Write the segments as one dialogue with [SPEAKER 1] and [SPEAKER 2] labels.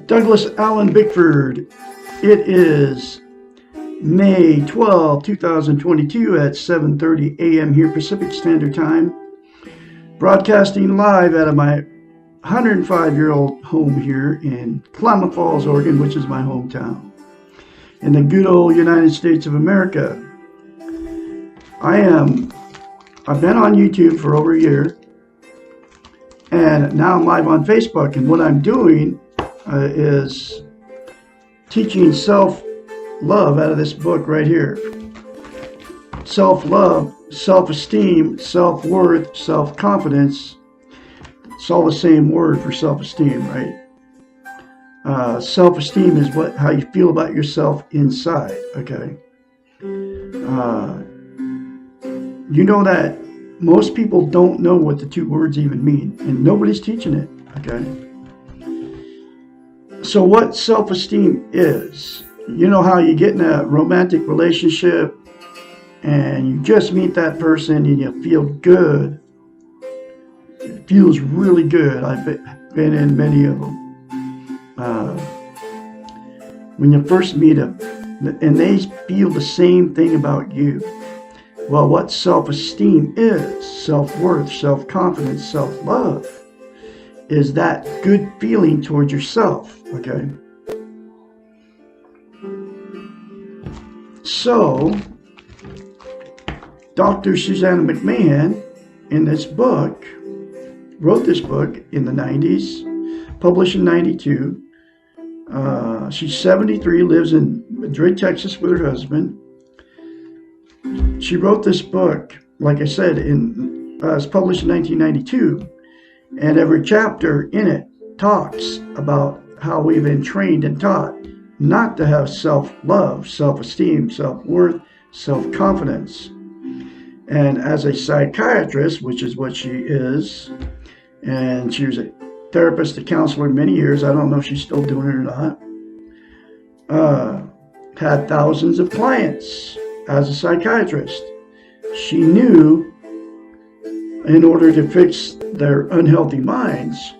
[SPEAKER 1] Douglas Allen Bickford. It is May 12, 2022 at 7:30 a.m. here Pacific Standard Time. Broadcasting live out of my 105-year-old home here in Klamath Falls, Oregon, which is my hometown, in the good old United States of America. I've been on YouTube for over a year, and now I'm live on Facebook, and what I'm doing is teaching self-love out of this book right here. Self-love, self-esteem, self-worth, self-confidence. It's all the same word for self-esteem, right? Self-esteem is how you feel about yourself inside, okay? You know that most people don't know what the two words even mean, and nobody's teaching it, okay? So what self-esteem is, you know how you get in a romantic relationship and you just meet that person and you feel good. It feels really good. I've been in many of them. When you first meet them and they feel the same thing about you. Well, what self-esteem is, self-worth, self-confidence, self-love, is that good feeling towards yourself, okay? So, Dr. Susanna McMahon, in this book, wrote this book in the 90s, published in 92. She's 73, lives in Madrid, Texas with her husband. She wrote this book, like I said, it was published in 1992. And every chapter in it talks about how we've been trained and taught not to have self-love, self-esteem, self-worth, self-confidence. And as a psychiatrist, which is what she is, and she was a therapist, a counselor many years, I don't know if she's still doing it or not, had thousands of clients as a psychiatrist. She knew in order to fix their unhealthy minds,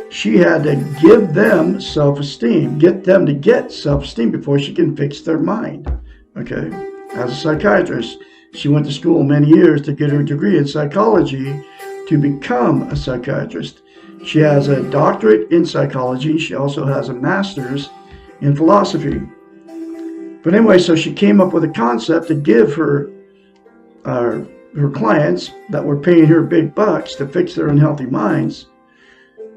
[SPEAKER 1] she had to give them self-esteem, get them to get self-esteem before she can fix their mind. Okay, as a psychiatrist, she went to school many years to get her degree in psychology to become a psychiatrist. She has a doctorate in psychology. She also has a master's in philosophy. But anyway, so she came up with a concept to give her clients that were paying her big bucks to fix their unhealthy minds,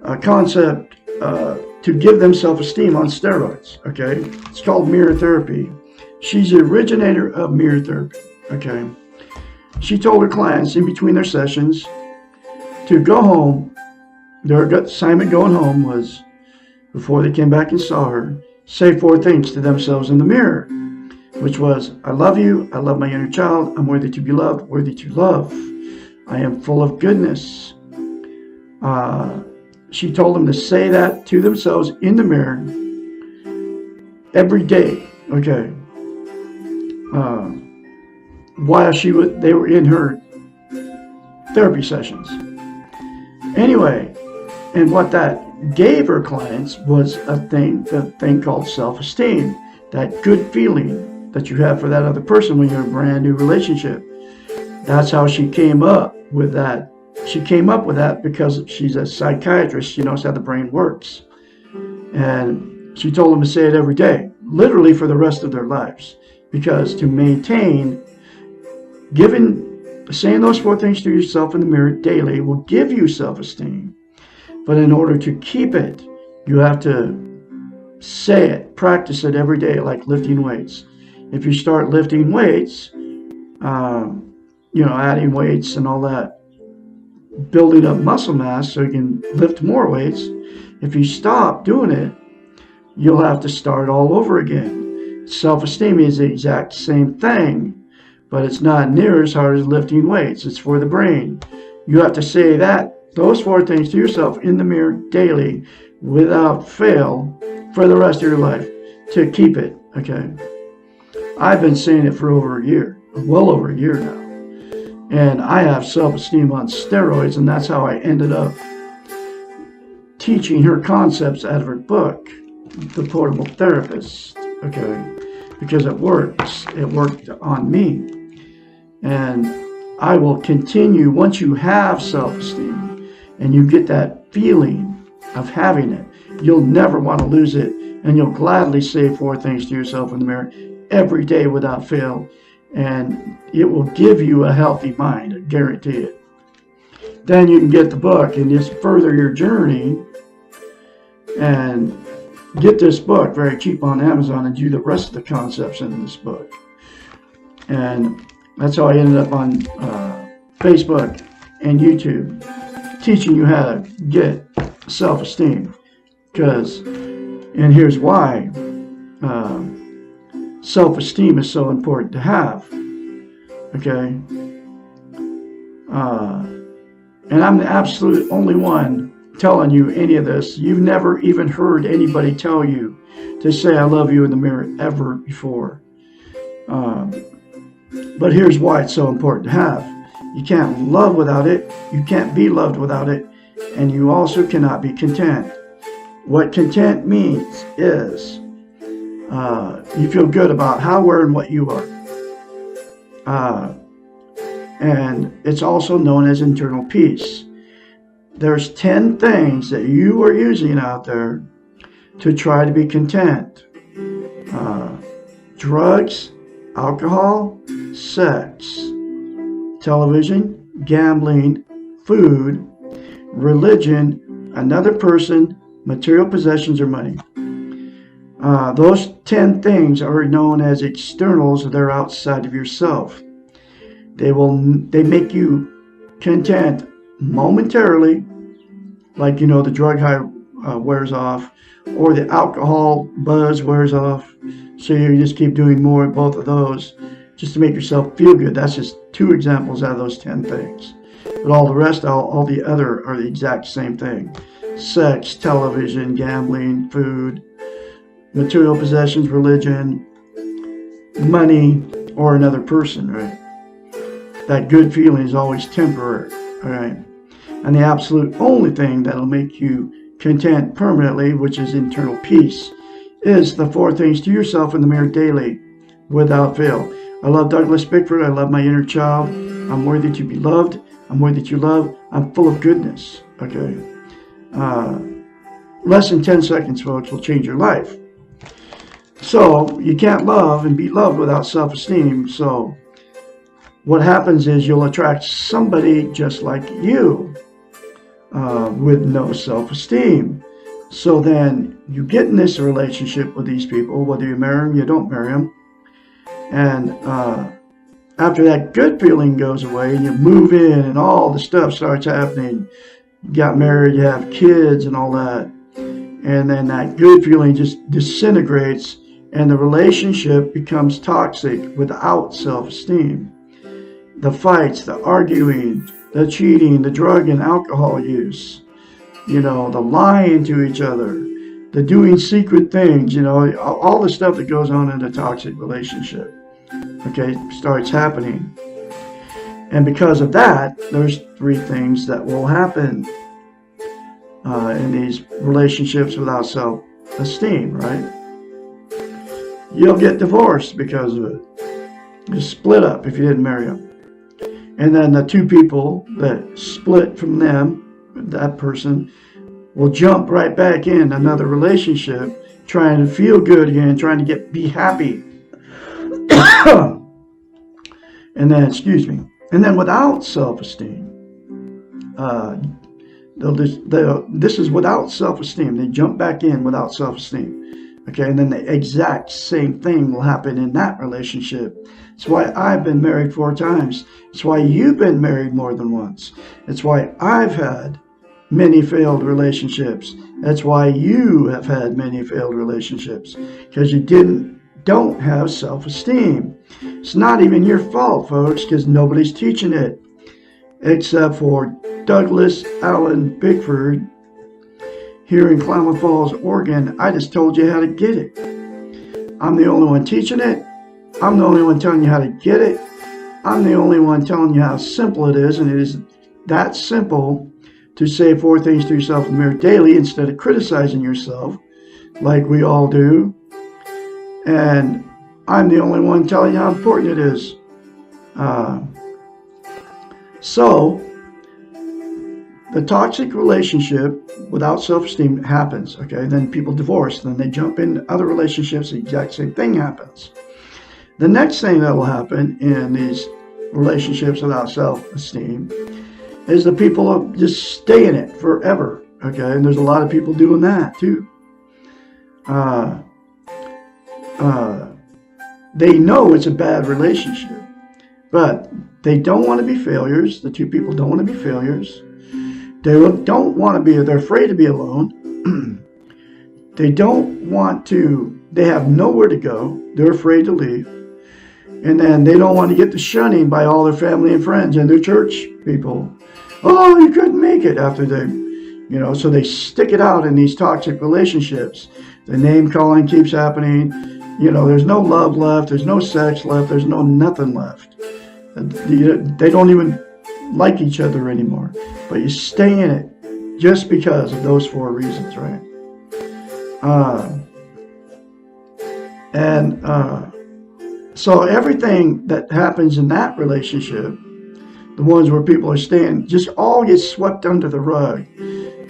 [SPEAKER 1] a concept to give them self-esteem on steroids, okay? It's called mirror therapy. She's the originator of mirror therapy, okay? She told her clients in between their sessions to go home. Their assignment going home was, before they came back and saw her, say 4 things to themselves in the mirror, which was, I love you, I love my inner child, I'm worthy to be loved, worthy to love, I am full of goodness. She told them to say that to themselves in the mirror every day, okay, while they were in her therapy sessions. Anyway, and what that gave her clients was the thing called self-esteem, that good feeling that you have for that other person when you're in a brand new relationship. That's how she came up with that. She came up with that because she's a psychiatrist. She knows how the brain works. And she told them to say it every day, literally for the rest of their lives. Because to maintain, saying those 4 things to yourself in the mirror daily will give you self-esteem. But in order to keep it, you have to say it, practice it every day, like lifting weights. If you start lifting weights, adding weights and all that, building up muscle mass so you can lift more weights, if you stop doing it, you'll have to start all over again. Self-esteem is the exact same thing, but it's not near as hard as lifting weights. It's for the brain. You have to say those 4 things to yourself in the mirror daily without fail for the rest of your life to keep it, okay? I've been saying it for over a year, well over a year now. And I have self-esteem on steroids, and that's how I ended up teaching her concepts out of her book, The Portable Therapist, okay? Because it works. It worked on me. And I will continue, once you have self-esteem and you get that feeling of having it, you'll never want to lose it, and you'll gladly say 4 things to yourself in the mirror every day without fail, and it will give you a healthy mind, I guarantee it. Then you can get the book and just further your journey and get this book very cheap on Amazon and do the rest of the concepts in this book. And that's how I ended up on Facebook and YouTube, teaching you how to get self-esteem. And here's why self-esteem is so important to have, okay? And I'm the absolute only one telling you any of this. You've never even heard anybody tell you to say I love you in the mirror ever before. But here's why it's so important to have. You can't love without it. You can't be loved without it. And you also cannot be content. What content means is you feel good about how, where, and what you are. And it's also known as internal peace. There's 10 things that you are using out there to try to be content. Drugs, alcohol, sex, television, gambling, food, religion, another person, material possessions, or money. Those 10 things are known as externals. They're outside of yourself. They make you content momentarily, like, the drug high wears off, or the alcohol buzz wears off. So you just keep doing more of both of those just to make yourself feel good. That's just 2 examples out of those 10 things. But all the rest, all the other are the exact same thing. Sex, television, gambling, food, material possessions, religion, money, or another person, right? That good feeling is always temporary, all right? And the absolute only thing that'll make you content permanently, which is internal peace, is the 4 things to yourself in the mirror daily without fail. I love Douglas Bickford. I love my inner child. I'm worthy to be loved. I'm worthy to love. I'm full of goodness, okay? Less than 10 seconds, folks, will change your life. So you can't love and be loved without self-esteem. So what happens is you'll attract somebody just like you with no self-esteem. So then you get in this relationship with these people, whether you marry them, you don't marry them. And after that good feeling goes away and you move in and all the stuff starts happening, you got married, you have kids and all that. And then that good feeling just disintegrates and the relationship becomes toxic without self-esteem. The fights, the arguing, the cheating, the drug and alcohol use, the lying to each other, the doing secret things, all the stuff that goes on in a toxic relationship, okay, starts happening. And because of that, there's 3 things that will happen in these relationships without self-esteem, right? You'll get divorced because of it. You'll split up if you didn't marry them. And then the 2 people that split from them, that person, will jump right back in another relationship, trying to feel good again, trying to be happy. And then without self-esteem, this is without self-esteem. They jump back in without self-esteem. Okay, and then the exact same thing will happen in that relationship. It's why I've been married 4 times. It's why you've been married more than once. It's why I've had many failed relationships. That's why you have had many failed relationships, because you don't have self-esteem. It's not even your fault, folks, because nobody's teaching it except for Douglas Allen Bickford here in Klamath Falls, Oregon. I just told you how to get it. I'm the only one teaching it. I'm the only one telling you how to get it. I'm the only one telling you how simple it is, and it is that simple to say 4 things to yourself in the mirror daily instead of criticizing yourself like we all do. And I'm the only one telling you how important it is. So the toxic relationship without self-esteem happens, okay? Then people divorce, then they jump into other relationships, the exact same thing happens. The next thing that will happen in these relationships without self-esteem is the people will just stay in it forever, okay? And there's a lot of people doing that too. They know it's a bad relationship, but they don't want to be failures. The 2 people don't want to be failures. They don't want to be, they're afraid to be alone. They don't want to, they have nowhere to go. They're afraid to leave. And then they don't want to get the shunning by all their family and friends and their church people. Oh, you couldn't make it after they, so they stick it out in these toxic relationships. The name calling keeps happening. There's no love left. There's no sex left. There's no nothing left. They don't even like each other anymore. But you stay in it just because of those 4 reasons, right? So everything that happens in that relationship, the ones where people are staying, just all gets swept under the rug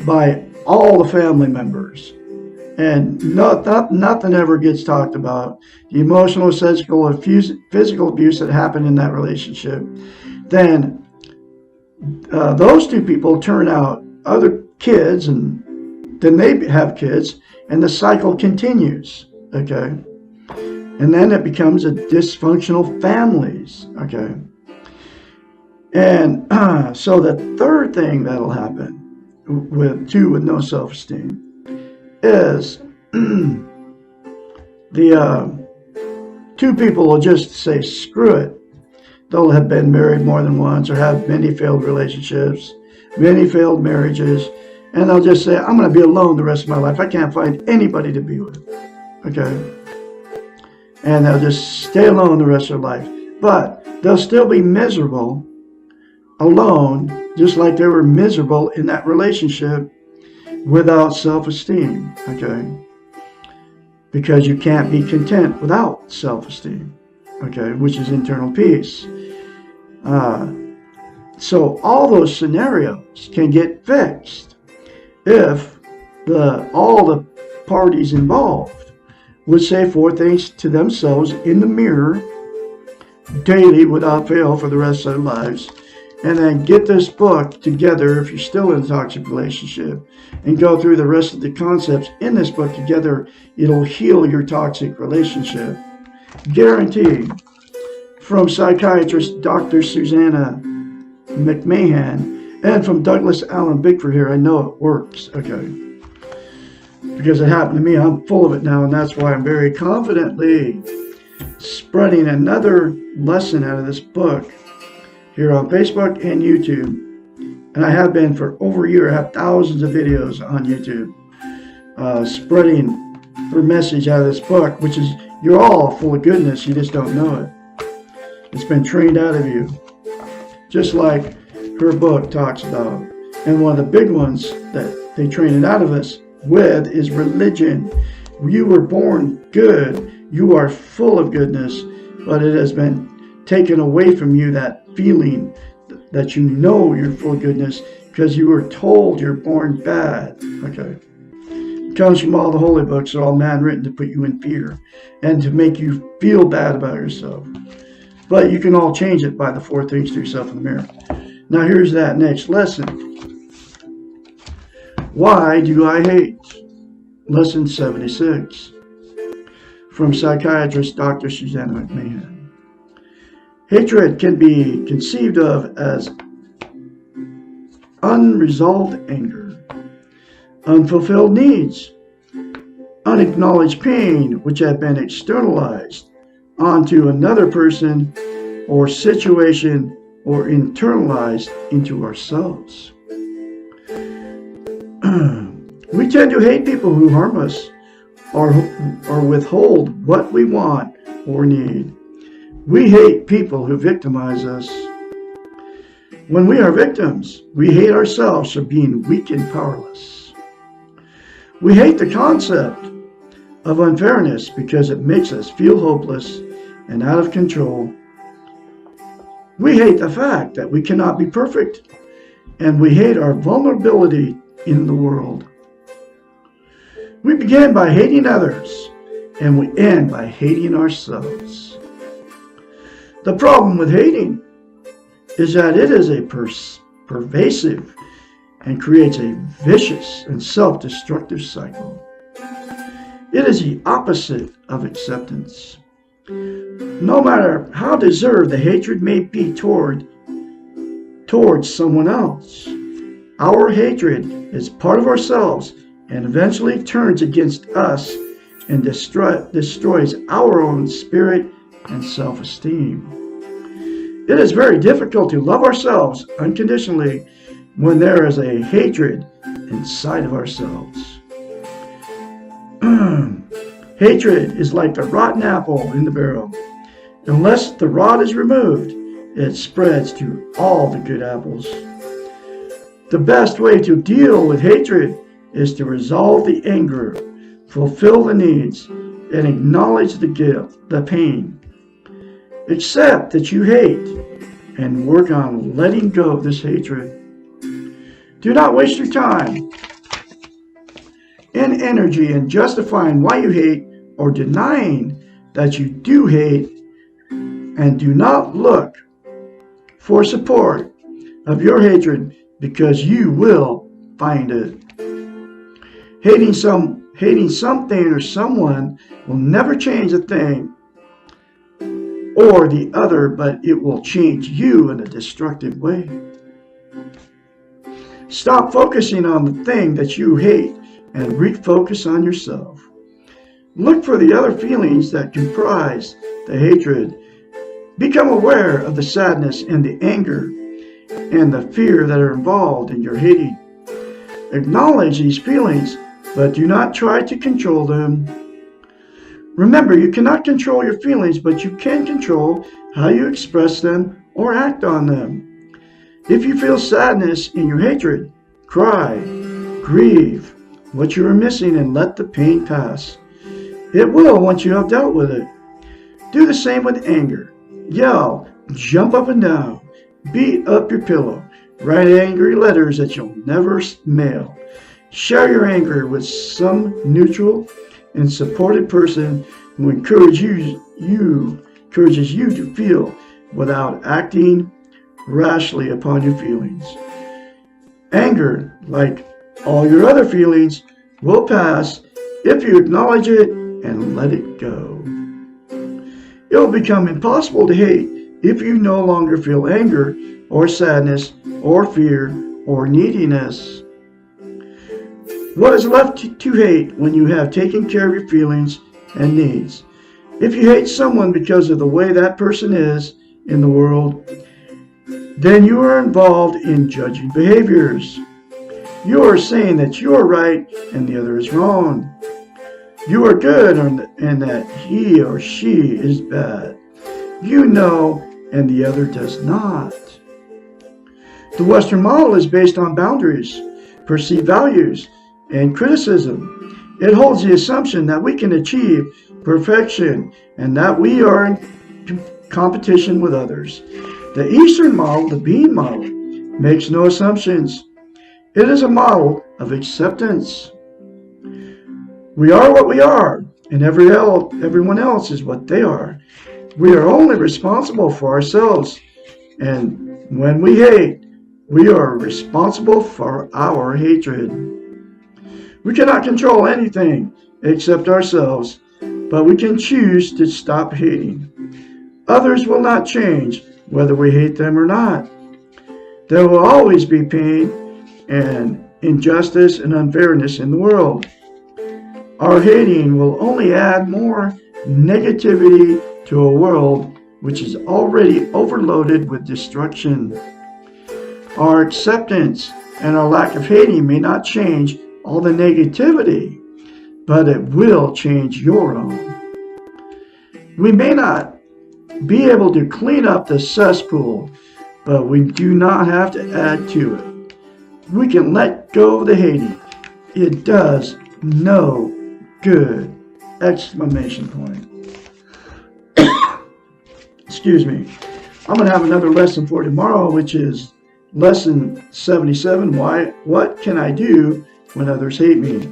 [SPEAKER 1] by all the family members. And nothing ever gets talked about. The emotional, physical abuse that happened in that relationship. Then those 2 people turn out other kids, and then they have kids, and the cycle continues, okay? And then it becomes a dysfunctional families, okay? And so the third thing that'll happen with 2 with no self-esteem is the 2 people will just say, screw it. They'll have been married more than once or have many failed relationships, many failed marriages, and they'll just say, I'm going to be alone the rest of my life. I can't find anybody to be with, okay? And they'll just stay alone the rest of their life. But they'll still be miserable alone, just like they were miserable in that relationship without self-esteem, okay? Because you can't be content without self-esteem, okay, which is internal peace. So all those scenarios can get fixed if all the parties involved would say 4 things to themselves in the mirror daily without fail for the rest of their lives, and then get this book together if you're still in a toxic relationship and go through the rest of the concepts in this book together. It'll heal your toxic relationship. Guaranteed. From psychiatrist Dr. Susanna McMahon and from Douglas Allen Bickford here. I know it works, okay? Because it happened to me. I'm full of it now, and that's why I'm very confidently spreading another lesson out of this book here on Facebook and YouTube. And I have been for over a year. I have thousands of videos on YouTube spreading her message out of this book, which is, you're all full of goodness, you just don't know it. It's been trained out of you, just like her book talks about. And one of the big ones that they train it out of us with is religion. You were born good, you are full of goodness, but it has been taken away from you, that feeling that you know you're full of goodness, because you were told you're born bad, okay? It comes from all the holy books. They're all man-written to put you in fear and to make you feel bad about yourself. But you can all change it by the 4 things to yourself in the mirror. Now here's that next lesson. Why do I hate? Lesson 76. from psychiatrist Dr. Susanna McMahon. Hatred can be conceived of as unresolved anger, unfulfilled needs, unacknowledged pain which have been externalized onto another person or situation or internalized into ourselves. We tend to hate people who harm us or withhold what we want or need. We hate people who victimize us. When we are victims, we hate ourselves for being weak and powerless. We hate the concept of unfairness because it makes us feel hopeless and out of control. We hate the fact that we cannot be perfect, and we hate our vulnerability in the world. We begin by hating others, and we end by hating ourselves. The problem with hating is that it is a pervasive and creates a vicious and self-destructive cycle. It is the opposite of acceptance. No matter how deserved the hatred may be towards someone else, our hatred is part of ourselves and eventually turns against us and destroys our own spirit and self-esteem. It is very difficult to love ourselves unconditionally when there is a hatred inside of ourselves. Hatred is like the rotten apple in the barrel. Unless the rod is removed, it spreads to all the good apples. The best way to deal with hatred is to resolve the anger, fulfill the needs, and acknowledge the guilt, the pain. Accept that you hate and work on letting go of this hatred. Do not waste your time and energy in justifying why you hate or denying that you do hate, and do not look for support of your hatred because you will find it. Hating something or someone will never change a thing or the other, but it will change you in a destructive way. Stop focusing on the thing that you hate and refocus on yourself. Look for the other feelings that comprise the hatred. Become aware of the sadness and the anger and the fear that are involved in your hating. Acknowledge these feelings, but do not try to control them. Remember, you cannot control your feelings, but you can control how you express them or act on them. If you feel sadness in your hatred, cry, grieve what you are missing, and let the pain pass. It will once you have dealt with it. Do the same with anger. Yell, jump up and down, beat up your pillow, write angry letters that you'll never mail. Share your anger with some neutral and supported person who encourages you to feel without acting rashly upon your feelings. Anger, like all your other feelings, will pass if you acknowledge it and let it go. It will become impossible to hate if you no longer feel anger or sadness or fear or neediness. What is left to hate when you have taken care of your feelings and needs? If you hate someone because of the way that person is in the world, then you are involved in judging behaviors. You are saying that you are right and the other is wrong. You are good and that he or she is bad. You know and the other does not. The Western model is based on boundaries, perceived values, and criticism. It holds the assumption that we can achieve perfection and that we are in competition with others. The Eastern model, the being model, makes no assumptions. It is a model of acceptance. We are what we are, and everyone else is what they are. We are only responsible for ourselves, and when we hate, we are responsible for our hatred. We cannot control anything except ourselves, but we can choose to stop hating. Others will not change, whether we hate them or not. There will always be pain and injustice and unfairness in the world. Our hating will only add more negativity to a world which is already overloaded with destruction. Our acceptance and our lack of hating may not change all the negativity, but it will change your own. We may not be able to clean up the cesspool, but we do not have to add to it. We can let go of the hating. It does no good! Exclamation point. Excuse me. I'm going to have another lesson for tomorrow, which is lesson 77. What can I do when others hate me?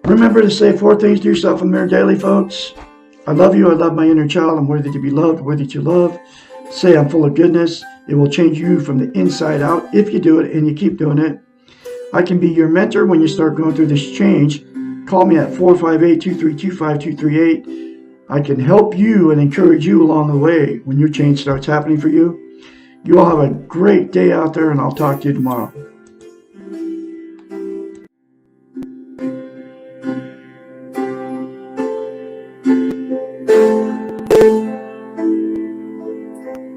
[SPEAKER 1] Remember to say 4 things to yourself in the mirror daily, folks. I love you. I love my inner child. I'm worthy to be loved, worthy to love. Say I'm full of goodness. It will change you from the inside out if you do it and you keep doing it. I can be your mentor when you start going through this change. Call me at 458-232-5238. I can help you and encourage you along the way when your change starts happening for you. You all have a great day out there, and I'll talk to you tomorrow.
[SPEAKER 2] Thank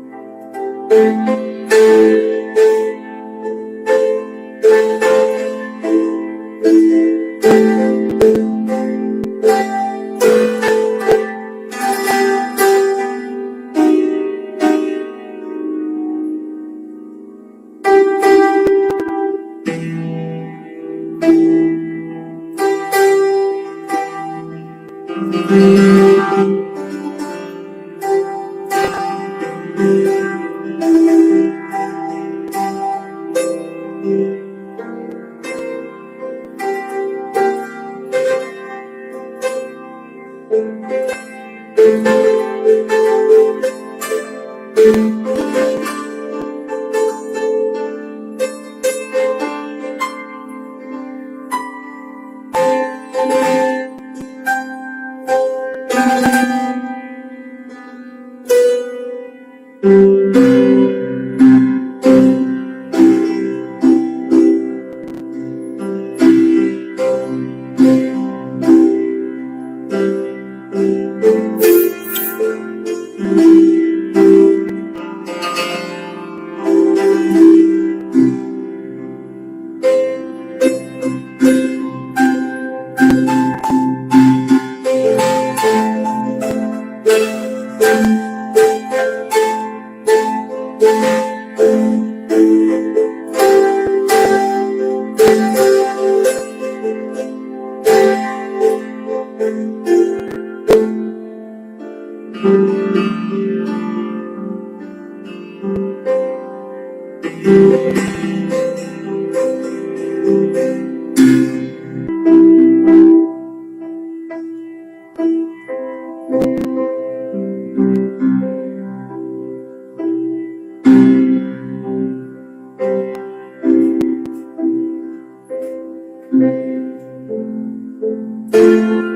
[SPEAKER 2] you.